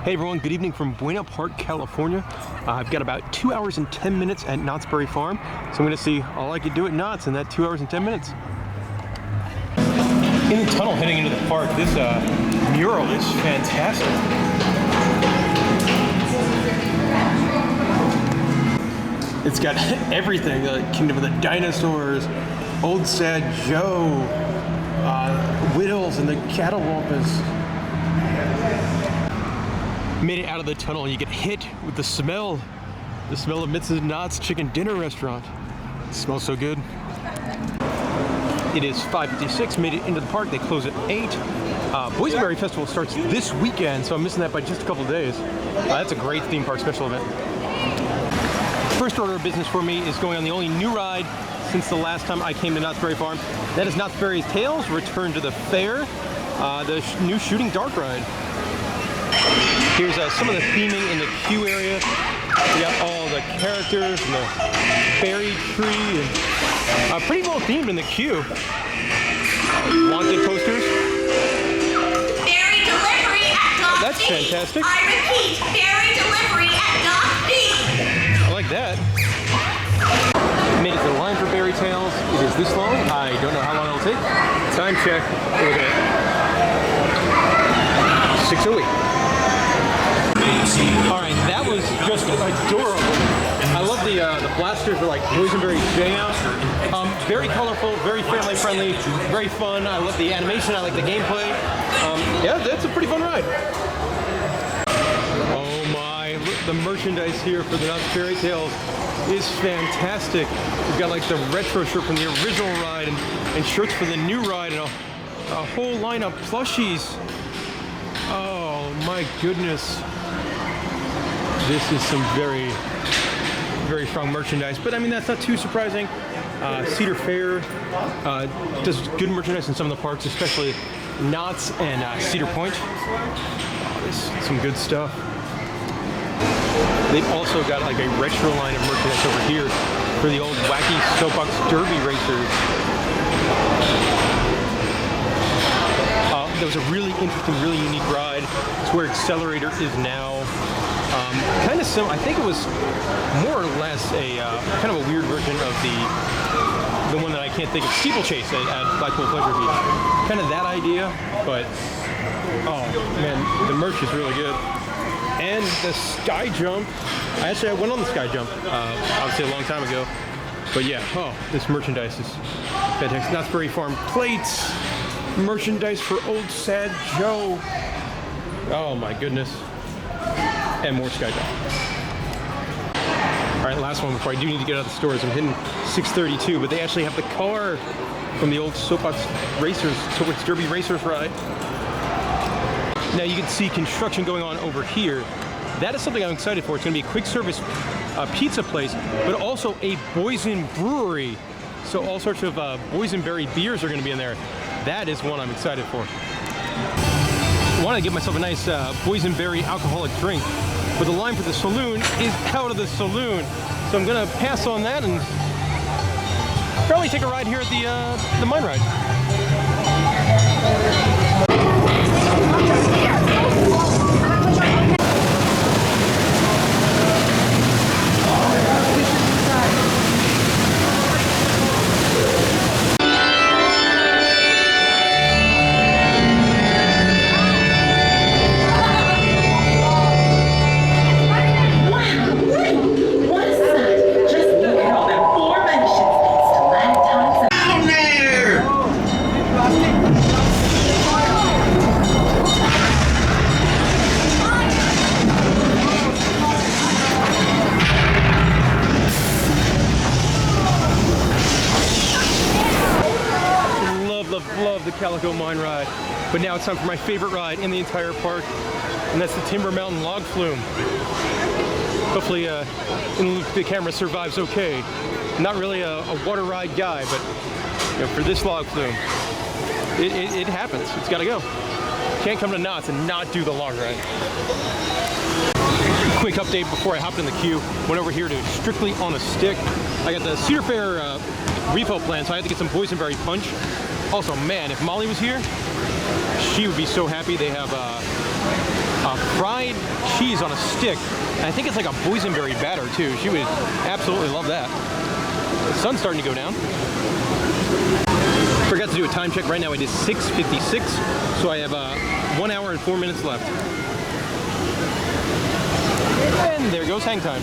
Hey everyone, good evening from Buena Park, California. I've got about 2 hours and 10 minutes at Knott's Berry Farm, so I'm going to see all I could do at Knott's in that 2 hours and 10 minutes. In the tunnel heading into the park, this mural is fantastic. It's got everything, the Kingdom of the Dinosaurs, Old Sad Joe, Whittles and the Catawampas. Made it out of the tunnel and you get hit with the smell of Mrs.Knott's chicken dinner restaurant. It smells so good. It is 5:56, made it into the park. They close at 8. Boysenberry Festival starts this weekend, so I'm missing that by just a couple of days. That's a great theme park special event. First order of business for me is going on the only new ride since the last time I came to Knott's Berry Farm. That is Knott's Berry Tales, Return to the Fair, the new Shooting Dark ride. Here's some of the theming in the queue area. We got all the characters and the berry tree, and pretty well themed in the queue. Wanted posters. Berry delivery at Dock That's fantastic. I repeat, berry delivery at Dock B. I like that. Made it to the line for Berry Tales. It is this long. I don't know how long it'll take. Time check. We're looking at 6:08. All right, that was just adorable. I love the blasters are like boysenberry jam. Very colorful, very family friendly, very fun. I love the animation. I like the gameplay. Yeah, that's a pretty fun ride. Oh my! Look, the merchandise here for the Knott's Berry Tales is fantastic. We've got like the retro shirt from the original ride and shirts for the new ride and a whole line of plushies. Oh my goodness. This is some very, very strong merchandise, but I mean, that's not too surprising. Cedar Fair does good merchandise in some of the parks, especially Knott's and Cedar Point. Oh, this is some good stuff. They've also got like a retro line of merchandise over here for the old wacky soapbox derby racers. There was a really interesting, really unique ride. It's where Accelerator is now. Kind of similar. I think it was more or less a kind of a weird version of the one that I can't think of, Steeplechase at Blackpool Pleasure Beach. Kind of that idea, but oh man, the merch is really good. And the sky jump. I went on the sky jump obviously a long time ago, but yeah. Oh, this merchandise is fantastic. Knott's Berry Farm plates, merchandise for Old Sad Joe. Oh my goodness. And more sky jump. All right, last one before I do need to get out of the stores. I'm hitting 6:32, but they actually have the car from the old Soapbox Derby Racers ride. Now you can see construction going on over here. That is something I'm excited for. It's going to be a quick service pizza place, but also a Boysen brewery. So all sorts of boysenberry beers are going to be in there. That is one I'm excited for. I want to get myself a nice boysenberry alcoholic drink, but the line for the saloon is out of the saloon, so I'm gonna pass on that and probably take a ride here at the mine ride. Love the Calico Mine ride, but now it's time for my favorite ride in the entire park, and that's the Timber Mountain Log Flume. Hopefully the camera survives okay. Not really a water ride guy, but you know, for this log flume, it happens. It's got to go. Can't come to Knott's and not do the log ride. Quick update before I hopped in the queue. Went over here to Strictly on a Stick. I got the Cedar Fair refill plan, so I had to get some boysenberry punch. Also, man, if Molly was here, she would be so happy. They have fried cheese on a stick. And I think it's like a boysenberry batter too. She would absolutely love that. The sun's starting to go down. Forgot to do a time check. Right now it is 6:56, so I have 1 hour and 4 minutes left. And there goes hang time.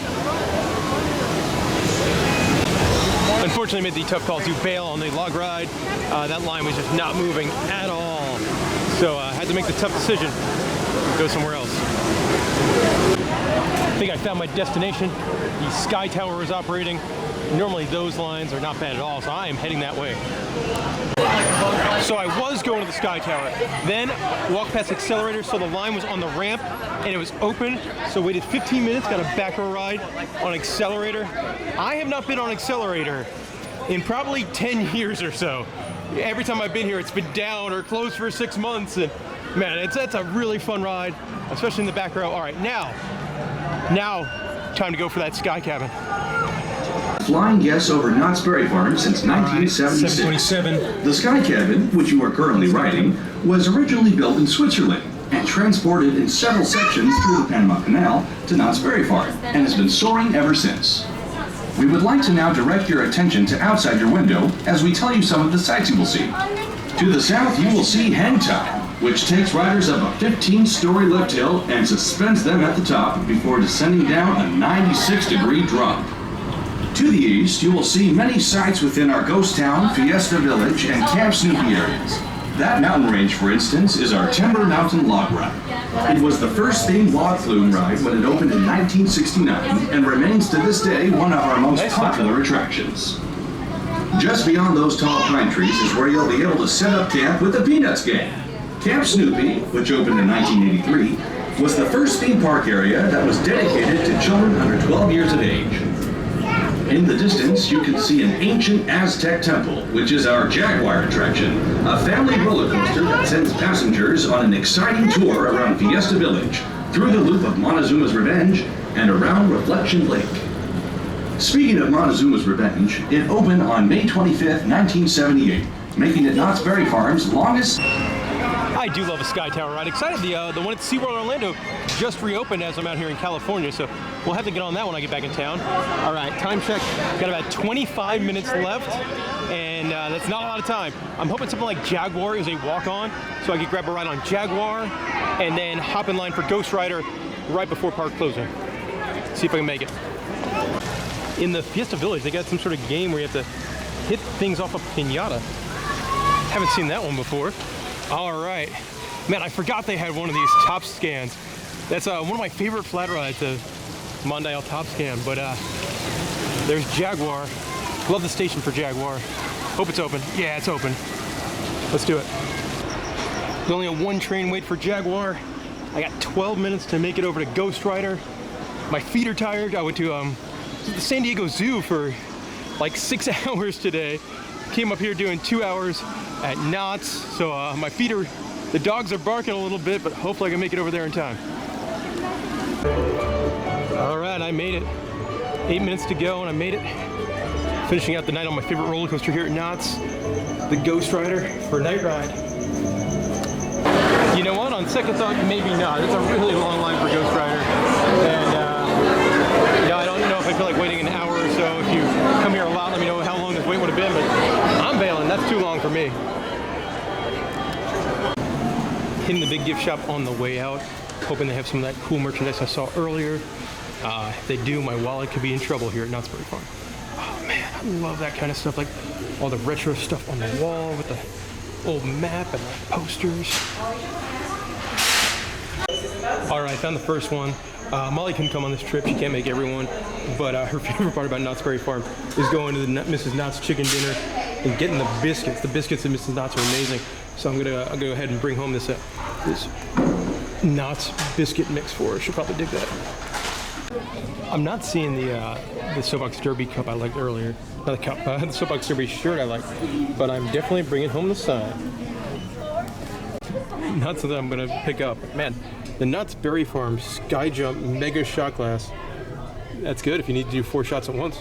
Unfortunately, I made the tough call to bail on the log ride. That line was just not moving at all. So I had to make the tough decision, go somewhere else. I think I found my destination. The Sky Tower is operating. Normally those lines are not bad at all, so I am heading that way. So I was going to the Sky Tower, then walked past Accelerator, so the line was on the ramp and it was open, so waited 15 minutes, got a back row ride on Accelerator. I have not been on Accelerator in probably 10 years or so. Every time I've been here, it's been down or closed for 6 months, and man, that's a really fun ride, especially in the back row. All right, now, time to go for that Sky Cabin. Flying guests over Knott's Berry Farm since 1976. 727. The Sky Cabin, which you are currently riding, was originally built in Switzerland and transported in several sections through the Panama Canal to Knott's Berry Farm and has been soaring ever since. We would like to now direct your attention to outside your window as we tell you some of the sights you will see. To the south, you will see Hang Time, which takes riders up a 15-story lift hill and suspends them at the top before descending down a 96-degree drop. To the east, you will see many sites within our Ghost Town, Fiesta Village, and Camp Snoopy areas. That mountain range, for instance, is our Timber Mountain Log Ride. It was the first themed log flume ride when it opened in 1969 and remains to this day one of our most popular attractions. Just beyond those tall pine trees is where you'll be able to set up camp with the Peanuts Gang. Camp Snoopy, which opened in 1983, was the first theme park area that was dedicated to children under 12 years of age. In the distance, you can see an ancient Aztec temple, which is our Jaguar attraction, a family roller coaster that sends passengers on an exciting tour around Fiesta Village, through the loop of Montezuma's Revenge, and around Reflection Lake. Speaking of Montezuma's Revenge, it opened on May 25th, 1978, making it Knott's Berry Farm's longest. I do love a Sky Tower ride. Excited, the one at SeaWorld Orlando just reopened as I'm out here in California, so we'll have to get on that when I get back in town. All right, time check. Got about 25 minutes left, and that's not a lot of time. I'm hoping something like Jaguar is a walk-on, so I could grab a ride on Jaguar and then hop in line for Ghost Rider right before park closing. See if I can make it. In the Fiesta Village, they got some sort of game where you have to hit things off a piñata. Haven't seen that one before. All right, man, I forgot they had one of these top scans. That's one of my favorite flat rides, the Mondial Top Scan, but there's Jaguar. Love the station for Jaguar. Hope it's open. Yeah, it's open. Let's do it. There's only a 1 train wait for Jaguar. I got 12 minutes to make it over to Ghost Rider. My feet are tired. I went to the San Diego Zoo for like 6 hours today. Came up here doing 2 hours at Knott's, so my feet are, the dogs are barking a little bit, but hopefully I can make it over there in time. All right, I made it. 8 minutes to go and I made it. Finishing out the night on my favorite roller coaster here at Knott's, the Ghost Rider for a night ride. You know what, on second thought, maybe not. It's a really long line for Ghost Rider, and I don't know if I feel like waiting an hour or so. If you come here a lot, let me know how long this wait would have been, but I'm bailing. That's too long for me. Hitting the big gift shop on the way out, hoping they have some of that cool merchandise I saw earlier. If they do, my wallet could be in trouble here at Knott's Berry Farm. Oh man, I love that kind of stuff, like all the retro stuff on the wall with the old map and the posters. All right, I found the first one. Molly couldn't come on this trip. She can't make everyone, but her favorite part about Knott's Berry Farm is going to the Mrs.Knott's chicken dinner and getting the biscuits. The biscuits at Mrs.Knott's are amazing. So I'll go ahead and bring home this Knott's biscuit mix for her. She'll probably dig that. I'm not seeing the Soapbox Derby cup I liked earlier. Not the cup, the Soapbox Derby shirt I liked, but I'm definitely bringing home the sign. Not something I'm gonna pick up. Man, the Knott's Berry Farm Sky Jump Mega Shot Glass. That's good if you need to do 4 shots at once.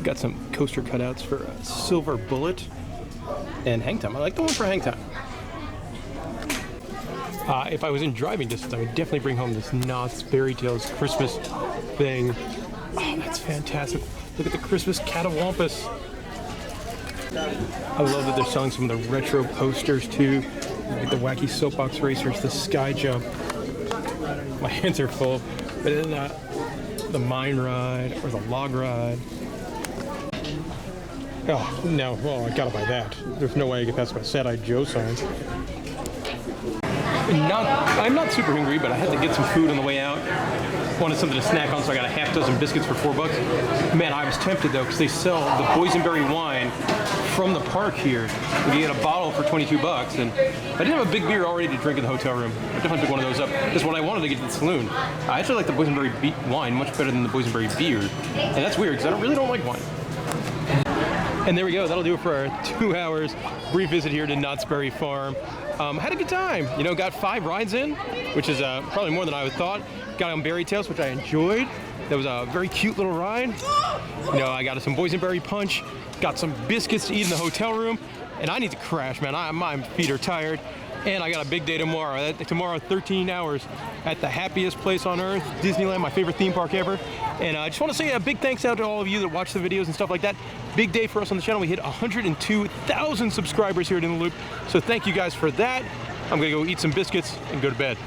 Got some coaster cutouts for Silver Bullet and Hang Time. I like the one for Hang Time. If I was in driving distance, I would definitely bring home this Knott's Berry Tales Christmas thing. Oh, that's fantastic. Look at the Christmas catawampus. I love that they're selling some of the retro posters too. Like the wacky soapbox racers, the sky jump. My hands are full. But then the mine ride or the log ride. Oh, no, well, I gotta buy that. There's no way I get past my Sad-Eyed Joe sign. I'm not super hungry, but I had to get some food on the way out. Wanted something to snack on, so I got a half dozen biscuits for $4. Man, I was tempted though, because they sell the boysenberry wine from the park here. You get a bottle for 22 bucks, and I didn't have a big beer already to drink in the hotel room. I definitely picked one of those up. That's what I wanted to get to the saloon. I actually like the boysenberry wine much better than the boysenberry beer, and that's weird because I really don't like wine. And there we go. That'll do it for our 2 hours brief visit here to Knott's Berry Farm. Had a good time. You know, got 5 rides in, which is probably more than I thought. Got on Berry Tales, which I enjoyed. That was a very cute little ride. You know, I got some boysenberry punch, got some biscuits to eat in the hotel room, and I need to crash, man. My feet are tired. And I got a big day tomorrow. Tomorrow, 13 hours at the happiest place on earth, Disneyland, my favorite theme park ever. And I just want to say a big thanks out to all of you that watch the videos and stuff like that. Big day for us on the channel. We hit 102,000 subscribers here at In the Loop. So thank you guys for that. I'm gonna go eat some biscuits and go to bed.